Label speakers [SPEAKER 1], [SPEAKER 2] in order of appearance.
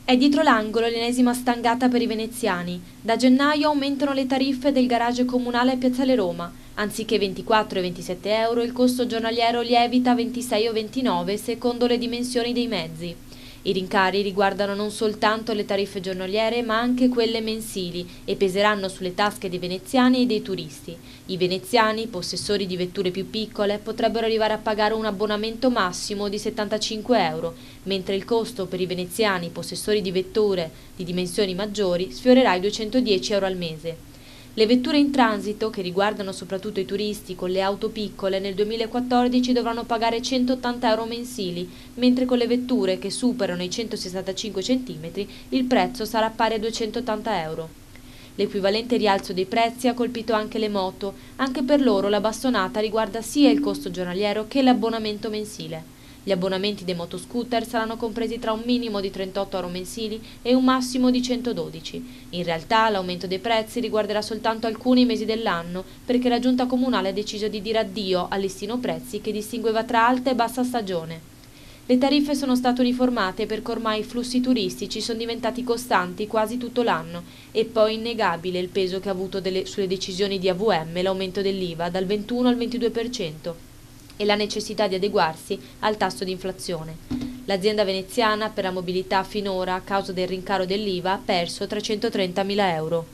[SPEAKER 1] È dietro l'angolo l'ennesima stangata per i veneziani. Da gennaio aumentano le tariffe del garage comunale a Piazzale Roma. Anziché 24 e 27 euro, il costo giornaliero lievita a 26 o 29 secondo le dimensioni dei mezzi. I rincari riguardano non soltanto le tariffe giornaliere ma anche quelle mensili e peseranno sulle tasche dei veneziani e dei turisti. I veneziani, possessori di vetture più piccole, potrebbero arrivare a pagare un abbonamento massimo di 75 euro, mentre il costo per i veneziani, possessori di vetture di dimensioni maggiori, sfiorerà i 210 euro al mese. Le vetture in transito, che riguardano soprattutto i turisti con le auto piccole, nel 2014 dovranno pagare 180 euro mensili, mentre con le vetture che superano i 165 cm il prezzo sarà pari a 280 euro. L'equivalente rialzo dei prezzi ha colpito anche le moto, anche per loro la bastonata riguarda sia il costo giornaliero che l'abbonamento mensile. Gli abbonamenti dei motoscooter saranno compresi tra un minimo di 38 euro mensili e un massimo di 112. In realtà l'aumento dei prezzi riguarderà soltanto alcuni mesi dell'anno, perché la giunta comunale ha deciso di dire addio al listino prezzi che distingueva tra alta e bassa stagione. Le tariffe sono state uniformate perché ormai i flussi turistici sono diventati costanti quasi tutto l'anno e poi è innegabile il peso che ha avuto sulle decisioni di AVM l'aumento dell'IVA dal 21 al 22% e la necessità di adeguarsi al tasso di inflazione. L'azienda veneziana per la mobilità finora, a causa del rincaro dell'IVA, ha perso 330.000 euro.